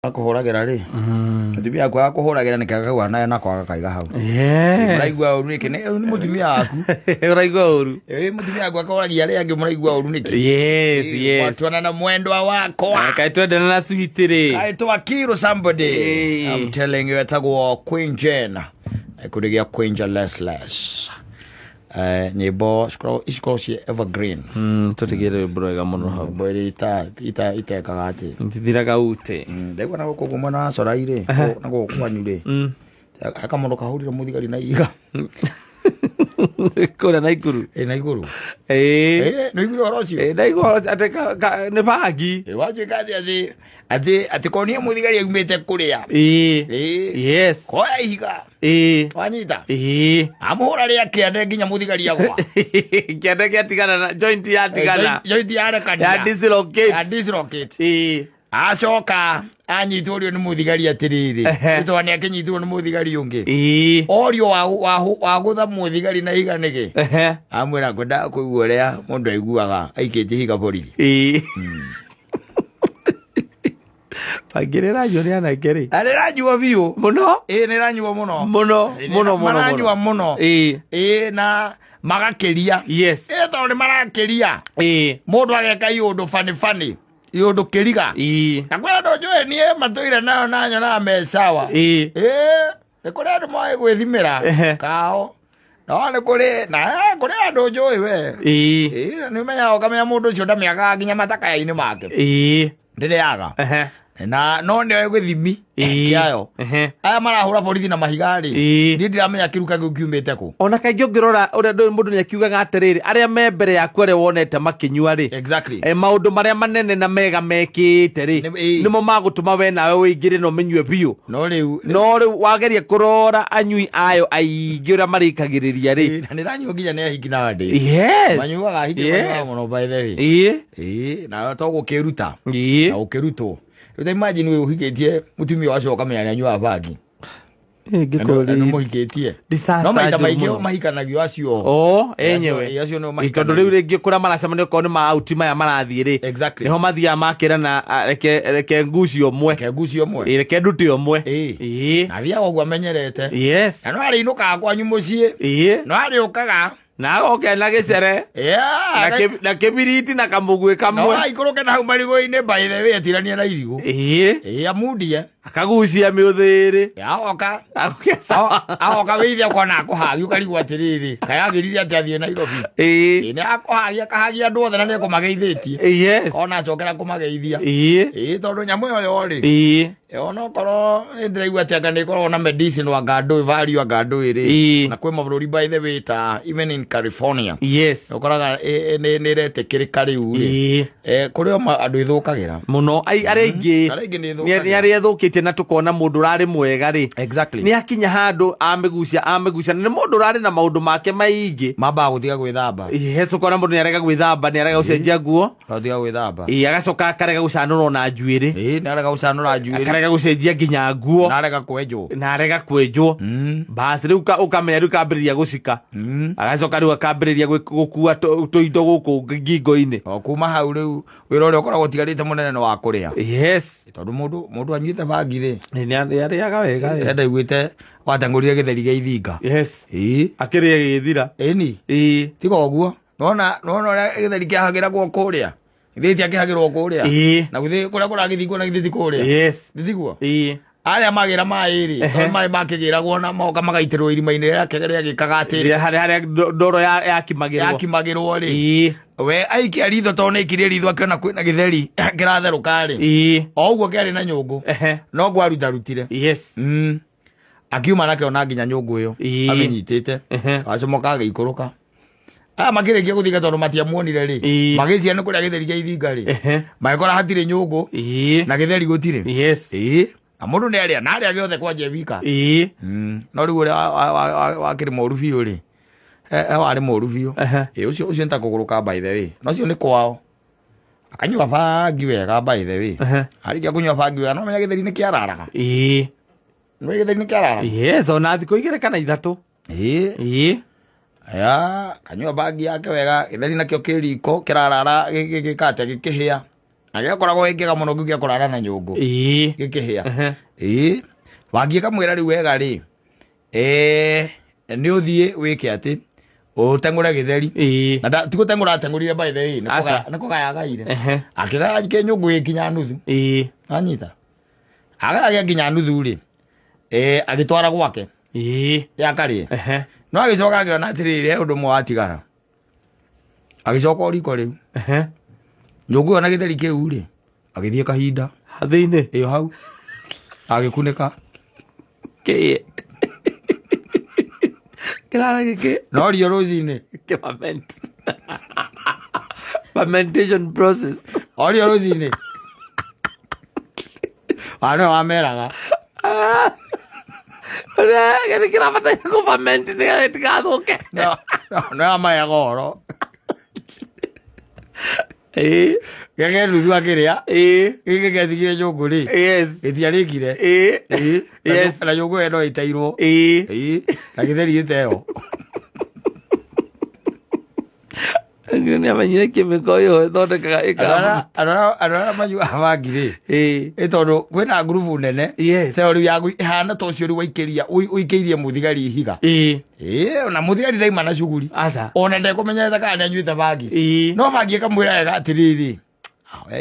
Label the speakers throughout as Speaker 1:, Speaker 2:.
Speaker 1: akuhuragira ri mutumia aku akuhuragira nikaga gwana na kwaga kaiga hau muraigua uru niki ni mutumia aku
Speaker 2: uraigua uru
Speaker 1: mutumia aku akuhuragia ri angi muraigua uru niki
Speaker 2: yes
Speaker 1: watwana na mwendwa wako
Speaker 2: kaitwendana na sweet ri
Speaker 1: kaitwa Kiro somebody I'm telling you etagwo Queen Jane ekurigia Queen Less nyimbo isikoro cie evergreen
Speaker 2: tutigire broega muno hau
Speaker 1: bwiri ita kagati
Speaker 2: ntithiraga ute
Speaker 1: ndegwa na goko mwana wa coraire na goko kwanyu ri akamundu kahurire muthigari na iga
Speaker 2: kora na ikuru
Speaker 1: no iguru orocio
Speaker 2: na iguru ateka ne bagi
Speaker 1: waje kazi ati konia muthigari umete kuria
Speaker 2: yes
Speaker 1: koya iga wanyita amhura ria kiande nginya muthigari agwa
Speaker 2: kiande kiatigana na joint yatigana
Speaker 1: joint yarekania
Speaker 2: ya dislocate
Speaker 1: acoka anyitworio ni muthigari atiriri itwane akinyitwo ni muthigari ungi orio wa gutha muthigari na higa niki amwira ngwenda kuigua ria mundu aiguaga aikite higa borithi
Speaker 2: pagirira yori ana keri
Speaker 1: aranyua biu
Speaker 2: muno
Speaker 1: ni ranyua muno
Speaker 2: muno
Speaker 1: na magakeria
Speaker 2: yes
Speaker 1: tondu marakeria mundu ageka iundu fani iundu kiriga na kwenda njue nie matuire nayo nanyo na mesawa ni kuri andu moe gwithimira kao no ni kuri andu njue we ni menya ukamenya mundu ucio ndamiaga nginya matakaini make ndiriaga na no ne gwithimi kiayo aya marahura borithi na mahigari ni ndiramenya kiruka giumite ku
Speaker 2: ona kaingĩ ũngĩrora ũrĩa mũndũ nĩ akiugaga atĩrĩrĩ arĩa me mbere yaku arĩa wonete makinyua rĩ maũndũ marĩa manene na mega mekĩte rĩ nĩmo magũtũma we nawe wĩingĩre na ũmenyue biũ
Speaker 1: no
Speaker 2: rĩu wageria kũrora anyui ayo aingĩ ũrĩa marĩkagĩrĩria rĩ
Speaker 1: na nĩranyua nginya nĩ ahiki na ndĩ manyuaga ahiki mũno by the way na to gũkĩruta na gũkĩrutwo Uta imagine we uhigetie mutumia wacu ukamenya ni anyua bangi ngikori no muhigetie no maita maingĩ mahikanagio acio
Speaker 2: enyewe
Speaker 1: acio no
Speaker 2: mahikanagio tondu riu ringi kura maracemania ko ni ma out maya marathie ri niho mathia makira na reke nguci omwe reke nduti omwe
Speaker 1: na thia ogwa menyerete
Speaker 2: na
Speaker 1: no ari inuka kwanyu mucie no ari ukaga
Speaker 2: na oke na gicere na kibiriti na kamugwe kamwe
Speaker 1: no aikoroke na marigo-ini by the way atirania na irigo amundie
Speaker 2: akagucia miuthiri
Speaker 1: aoka withia kona akuhagi ukarigwa atiriri kayagirire ati athie Nairobi ni akuhagi akahagia andu othe na ni kumageithitie ona acokera kumageithia tondu nyamu yo ri ona koro ndiraigua ati anga ni korwo na medicine wa ngandũ value ngandũ iri na kwe mabũrũri by the way ta even in California ukoraga ni retekirika riu ri kuri andu ithukagira
Speaker 2: muno aria ingi ni aria ithukitie na tukona mundu rari mwega ri ni akinya handu amegucia ni mundu rari na maundu make maingi
Speaker 1: mamba gutiga gwithamba
Speaker 2: ukona mundu ni arega gwithamba ni arega gucenjia nguo
Speaker 1: gutiga gwithamba
Speaker 2: agacoka akarega gucanũra na njuĩrĩ
Speaker 1: ni arega gucanũra njuĩrĩ
Speaker 2: akarega gucenjia nginya nguo
Speaker 1: na arega kwenjwo
Speaker 2: basi riu ukamenya riu kambĩrĩria gucika agacoka riu akambĩrĩria gukua tuindo guku ngingo-ini
Speaker 1: kuma hau riu wĩra ũrĩa ũkoragwo tigarĩte mũnene wa kũrĩa tondu mundu anyuĩte bangi ri
Speaker 2: ni arĩaga wega
Speaker 1: enda iguĩte watangũrire gĩtheri gĩa ithinga
Speaker 2: akĩrĩa gĩthira
Speaker 1: tiga ũguo nona ũrĩa gĩtheri kĩahagĩragwo kũrĩa githiti akihagirwo kuria na guthi kuria kuragithingwo na githiti kuria thithiguo aria magira mairi to mai makigiragwo na moka magaitirwo irima-ini ria kegeria gikaga atiri
Speaker 2: haria ndoro yakimagirwo
Speaker 1: ri we aiki aritho to ne ikire ritho akiona kwina githeri kiratherũka ri o uguo kiari na nyũngũ no gwaruta rutire akiuma nake ona nginya nyũngũ iyo amenyitite acomoka agĩikũrũka makirikia guthiga tondu matiamuonire ri magicia ni kuria githeri gia ithinga ri magikora hatire nyũngũ na githeri gutire na mundu ni aria na aria giothe kwanje vika no riu uria wakiri moru biu ri wari moru biu ucio ntakuguruka by the way no cio ni kwao akanyua bangi wega by the way arikia kunyua bangi wega no menya githeri ni kiararaga no githeri ni kiararaga
Speaker 2: ona thikũ igĩrĩ kana ithatũ
Speaker 1: kanyua bangi yake wega githeri nakio kiriko kirarara gikate gikihia agiakoragwo gikega muno ngigia kurara na nyungu gikihia wangie kamwira riu wega ri ni uthie wike ati utengure githeri na tigutengura atengurire by the way niko gayagaire akigaya ke nyungu ikinya nuthu anyita agaya ginya nuthu ri agitwara gwake yakari no agicoka agiona atirire undu mwe watigara agicoka uriko riu nyungu ona githeri kiu ri agithie kahinda
Speaker 2: hathini
Speaker 1: iyo hau agikunika
Speaker 2: kirara giki
Speaker 1: no rio ruzini
Speaker 2: fermentation process
Speaker 1: rio ruzini ano ameraga
Speaker 2: gani kira mata ko ferment ni tigathuke
Speaker 1: no amaya goro gege nuthu akiria gege gethigire nyungu ri gitiarikire na nyungu eno itairwo na githeri iteo
Speaker 2: ni amanyire kimiko yo thondekaga ikama
Speaker 1: arara manyu abangire itondu kwina ngurubu nene theory yagu ihana to cio ri waikiria uikirie muthigari ihiga ona muthigari daima na shuguri ona ndekumenya thaka na nyuite bangi no bangi kamwira ega atiriri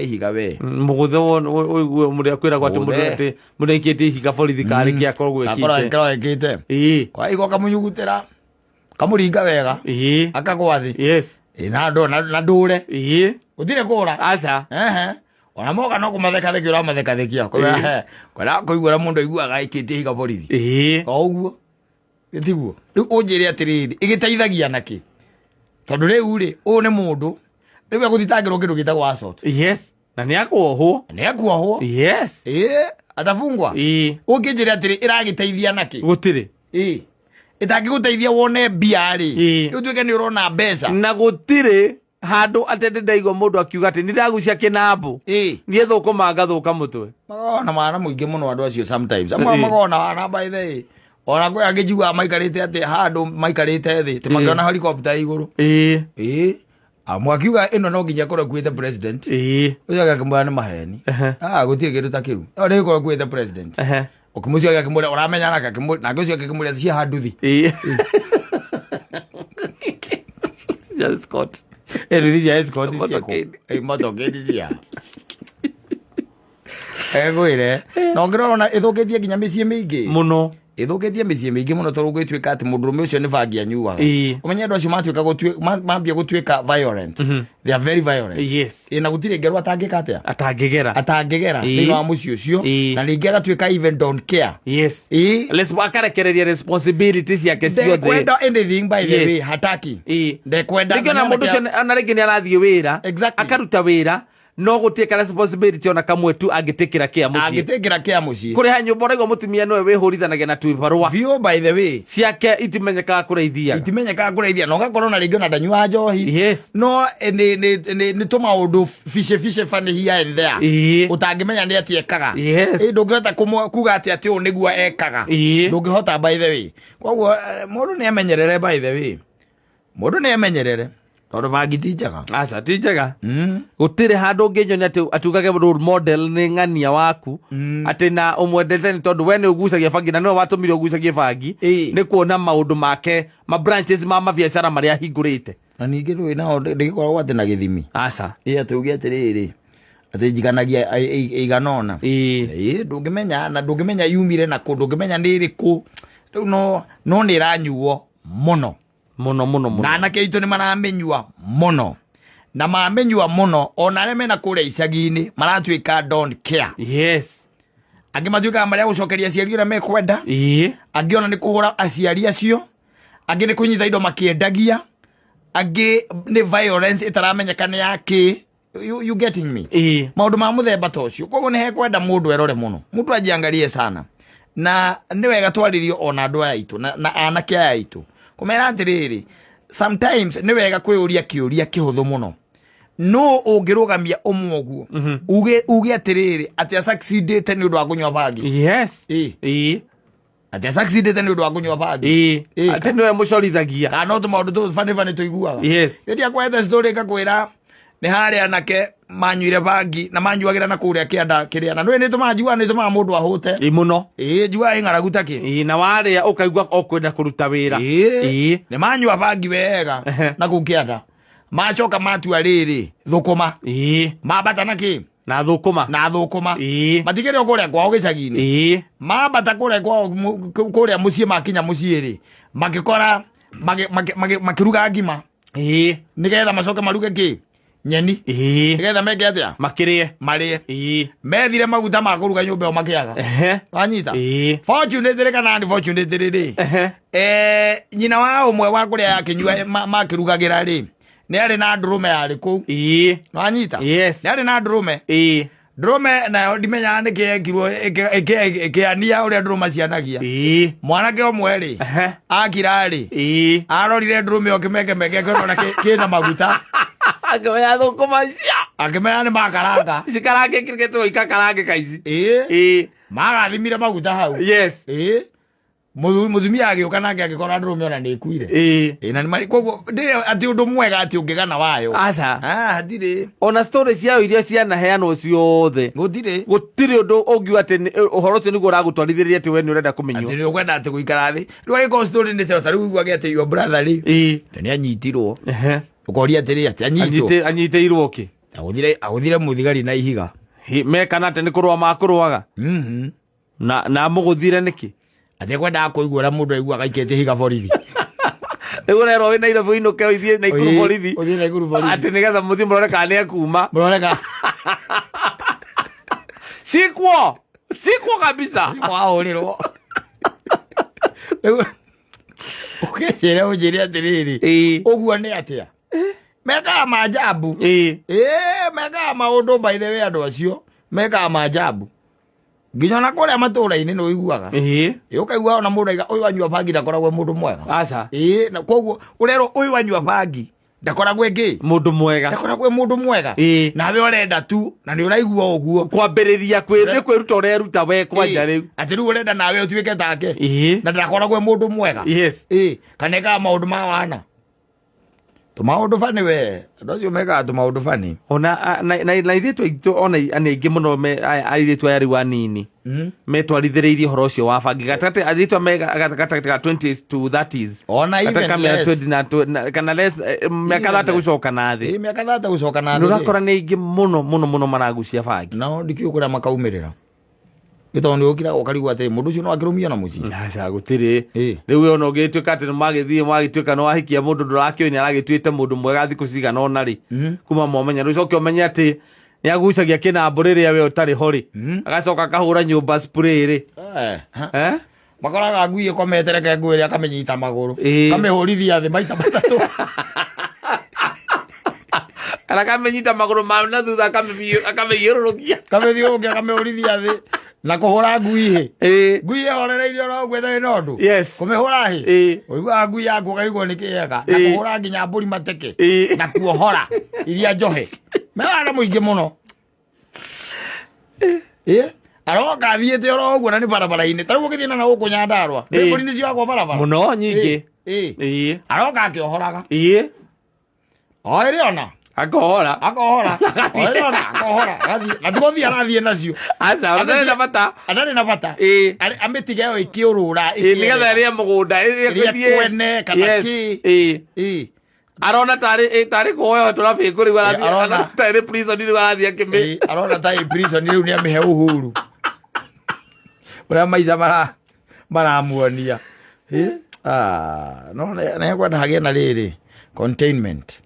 Speaker 1: ihiga we
Speaker 2: muguthe won muri akwira gwati murikite ihiga borithi kari kia korwo
Speaker 1: ekite kwa igo kamunyugutira kamuringa wega akagwathi na ndure utire kura ona moga no kumatheka theki ura matheka thekia kwa kuigura mundu aiguaga aikite ihiga borithi oguo gitiguo riu unjire atiriri igiteithagia naki tondu riu ri u ni mundu riu aguthitangirwo kindu gitagwo assault
Speaker 2: na ni akuohwo
Speaker 1: atafungwa unginjire atiri iragiteithia naki
Speaker 2: gutire
Speaker 1: itangiguteithia wone mbia ri utwike ni urona mbeca
Speaker 2: na gutire handu atende ndaigo mundu akiuga ati niragucia kinambu nie thukuma ngathuka mutwe
Speaker 1: magona mwana muingi muno andu acio sometimes amwe magona wana by the ona kwe angijua maikarite ati handu maikarite thi ti makiona helicopter iguru amwe akiuga ino no nginya korwo kuite president uyaga kimwana ni maheni gutire kindu ta kiu ori korwo kuite president ukumucia ya kimura uramenya na kimura na gucio kimura cia handuthi
Speaker 2: just Scott
Speaker 1: nduthi ya Scott motokedi cia gwire no ngirona ithukitie nginya micii mingi
Speaker 2: muno
Speaker 1: ithukitie micii mingi muno tondu gwituika ati mundurume ucio ni bangi anyuaga umenye andu acio matuika mambia gutuika violent they are very violent na gutire ngerwa atangika atia atangigera ni wa mucio ucio na ringi agatuika even don't care
Speaker 2: let's akarekereria responsibilities yake ciothe
Speaker 1: kwenda anything by the way hataki
Speaker 2: ndekwenda ngiona mundu ucio ana ringi ni arathie wira akaruta wira no gutieka responsibility ona kamwe tu agitikira kia mucii kuri ha nyumba raigo mutumia nowe wihurithanagia na twibarua
Speaker 1: view by the way
Speaker 2: ciake itimenyekaga kuraithia
Speaker 1: no gakorwo na ringi na ndanyua njohi no ni tumaundu fishe fani here and there utangimenya ni atiekaga ndungihota kuga ati u niguo ekaga ndungihota by the way koguo mundu ni amenyerere by the way mundu ni amenyerere tondu bangi tijaga
Speaker 2: tijaga gutire handu nginyo ni atugage role model ni ng'ania waku ati na umwendete ni tondu we ni ugucagia bangi na no watumire ugucagie bangi ni kuona maundu make ma branches ma mabiacara maria hingurite
Speaker 1: na ningi rui na ndigikorwo ati na githimi atuge atiriri ati njiganagia iganona ndungimenya yumire na ku ndungimenya ni iriku riu no ni ranyuo muno na anake itu ni maramenyua muno na mamenyua muno ona areme na kuria icagi-ini maratuika don't care angi matuika maria gucokeria aciari uria mekwenda angi ona ni kuhura aciari acio angi ni kunyitha indo makiendagia angi ni violence itaramenyeka ni yaki you getting me maundu ma muthemba tocio koguo ni hekwenda mundu erore muno mundu ajiangalie sana na ni wega twaririo ona andu aya itu na anake aya itu kumera atiriri sometimes ni wega kwiuria kiuria kihuthu muno no ungirugamia umwoguo uge atiriri ati succeedete ni undu wa kunywa bangi ati succeedete ni undu wa kunywa bangi
Speaker 2: ati niwe mucorithagia
Speaker 1: kana no tumaundu tu fani tuiguaga ndi akwete story kakwira nĩ harĩa anake manyuire bangi na manyuagĩra na kũrĩa kĩanda kĩrĩa na nĩ tũmanjua nĩ tũmaga mũndũ ahũte
Speaker 2: mũno
Speaker 1: njua ng'aragu takĩ
Speaker 2: na warĩa ũkaigua okwenda kũruta wĩra
Speaker 1: nĩ manyua bangi wega na kũu kĩanda macoka matua rĩrĩ thũkũma mambata nakĩ
Speaker 2: na thũkũma
Speaker 1: matikĩrĩ o kũrĩa kwao gĩcagi-inĩ mambata kũrĩa kwao kũrĩa mũciĩ makinya mũciĩ rĩ magĩkora makĩruga ngima nĩgetha macoke maruge kĩ nyeni nĩgetha meke atĩa marĩe methire maguta ma kũruga nyũmba ĩyo makĩaga wanyita fortunate rĩ kana unfortunate rĩ nyina wa ũmwe wa kũrĩa yakĩnyua makĩrugagĩra rĩ nĩ arĩ na ndũrũme yarĩ kũu wanyita nĩ arĩ na ndũrũme ndũrũme nayo ndimenyaga nĩkĩekirwo ĩkĩania ũrĩa ndũrũme cianagia mwanake ũmwe rĩ akira rĩ arorire ndũrũme ĩyo kĩmekemeke akĩona kĩna maguta
Speaker 2: akĩmenya thũkũma icio
Speaker 1: akĩmenya nĩ makaranga
Speaker 2: cikarange kĩrĩkĩtwo ikarange kaici
Speaker 1: magathimire maguta hau mũthumia agĩũka nake agĩkora ndũrũme ona nĩ ĩkuire na nĩ koguo ndĩrĩ atĩ ũndũ mwega atĩ ũngĩgana wayo
Speaker 2: aca
Speaker 1: ndirĩ
Speaker 2: ona story ciao iria cianaheanwo ciothe gũtirĩ ũndũ ũngiuga atĩ ũhoro ũcio nĩguo ũragũtwarithĩria atĩ we nĩ ũrenda kũmenywo
Speaker 1: atĩ nĩ ũkwenda atĩ gũikara thĩ rĩu agĩkorwo story nĩ ta rĩu iguage atĩ your brother rĩ nĩ anyitirwo ũkoria atĩrĩ atĩ
Speaker 2: anyitĩirwo kĩ
Speaker 1: agũthire mũthigari na ihiga
Speaker 2: mekana atĩ nĩ kũrũa makũrũaga na mũgũthire nĩkĩ
Speaker 1: atĩ kwendaga kũigua ũrĩa mũndũ aiguaga aikĩtie higa borithi
Speaker 2: rĩu ũrerwo wĩ Nairobi ũinũke ũthiĩ Naikuru borithi atĩ nĩgetha mũthiĩ mũrore kana nĩ ekuma sikwo kabisa
Speaker 1: wahũrĩrwo ũkĩnjĩra ũnjĩre atĩrĩrĩ ũguo nĩ atĩa mekaga maajabu mekaga maũndũ by the way andũ acio mekaga maajabu nginya na kũrĩa matũũra-inĩ nĩ ũiguaga ũkaigua ona mũndũ aiga ũyũ wanyua bangi ndakoragwo mũndũ mwega
Speaker 2: aca
Speaker 1: na koguo ũrerwo ũyũ wanyua bangi ndakoragwo ĩngĩ
Speaker 2: mũndũ mwega
Speaker 1: ndakoragwo mũndũ mwega nawe ũrenda tu na nĩ ũraigua ũguo
Speaker 2: kwambĩrĩria kwĩruta ũreruta we kwanja rĩu
Speaker 1: atĩ rĩu ũrenda nawe ũtuĩke take na ndakoragwo mũndũ mwega kanekaga maũndũ ma wana tũmaũndũ bani we andũ acio mekaga tũmaũndũ bani
Speaker 2: ona na airĩtu aitũ ona aingĩ mũno airĩtu aya rĩu anini metwarithĩrĩirie ũhoro ũcio wa bangi gatagatĩ airĩtu gatagatĩ ga 20s to 30s
Speaker 1: ona
Speaker 2: kana less mĩaka 30 gũcoka na thĩ
Speaker 1: mĩaka 30 gũcoka na thĩ
Speaker 2: ũrakora nĩ aingĩ mũno maragucia bangi
Speaker 1: no ndikĩũĩ kũrĩa makaumĩrĩra gĩtondũ nĩ ũkira ũkarigwo atĩ mũndũ ũcio no akĩrũmia na mũciĩ
Speaker 2: aca gũtirĩ rĩu ona ũgĩtuĩka atĩ magĩtuĩka nĩ wahikia mũndũ ndũrakĩũĩ nĩ aragĩtuĩte mũndũ mwega thikũ cigana ũna rĩ kuma momenya rĩu coke ũmenye atĩ nĩ agucagia kĩnambũ rĩrĩa we ũtarĩ ho rĩ agacoka akahũra nyũmba spray rĩ
Speaker 1: makoraga ngui ĩkomete reke ngũĩ ĩrĩa akamĩnyita magũrũ kamĩhũrithia thĩ maita matatũ
Speaker 2: kana kamĩnyita magũrũ ma na thutha akamĩhiũrũrũkia
Speaker 1: akamĩhũrithia thĩ na kũhũra ngui ngui ĩhorereirio no gwetha ĩno ũndũ kũmĩhũra ũiguaga ngui yaku ũkarigwo nĩ kĩega na kũhũra nginya mbũri mateke na kuohora iria njohe mewara mũingĩ mũno aroka athiĩte oro ũguo na nĩ barabara-inĩ tarĩu ũgĩthiĩ na gũkũ Nyandarũa nĩ mbũri nĩ ciagwo barabara
Speaker 2: mũno nyingĩ
Speaker 1: aroka akĩohoraga oĩrĩ ona akohora gatigũthiĩ arathiĩ nacio
Speaker 2: adarĩ na bata
Speaker 1: amĩtige yo ĩkĩũrũra
Speaker 2: nĩgetha ĩrĩe mũgũnda
Speaker 1: kwene kana kĩ
Speaker 2: arona tarĩ kũhoyo tũrabĩkũ rĩu arona tarĩ prison rĩu arathiĩ akĩmĩ
Speaker 1: arona tarĩ prison rĩu nĩ amĩhe ũhuru ũrĩa maica maramuonia no nĩekwenda hagĩe na rĩrĩ containment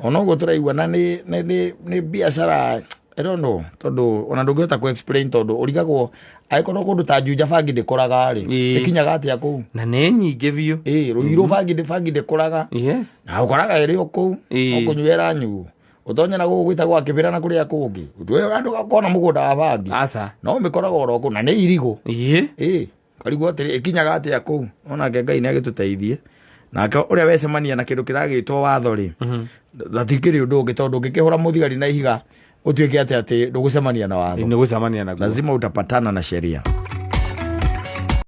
Speaker 1: ona ũguo tũraigua na nĩ biacara I don't know tondũ ona ndũngĩhota ku explain tondũ ũrigagwo agĩkorwo kũndũ ta Juja bangi ndĩkũraga rĩ ĩkinyaga atĩa kũu
Speaker 2: na nĩ nyingĩ biũ
Speaker 1: Ruiru bangi ndĩkũraga na ũkoraga ĩrĩ o kũu ũkũnyua ĩranyuo ũtonye na gũkũ gwĩtagwo akĩbĩra na kũrĩa kũngĩ ũndũ andũ gakona mũgũnda wa bangi no mĩkoraga oro kũu na nĩ irigũ karigwo atĩrĩ ĩkinyaga atĩa kũu onake Ngai nĩ agĩtũteithie nake ũrĩa wecemania na kĩndũ kĩragĩtwo watho rĩ ndatikĩrĩ ũndũ ũngĩ tondũ ũngĩkĩhũra mũthigari na ihiga utuĩke atĩ ndũgũcemania na watho
Speaker 2: nĩ gũcemania na
Speaker 1: lazima utapatana na sheria.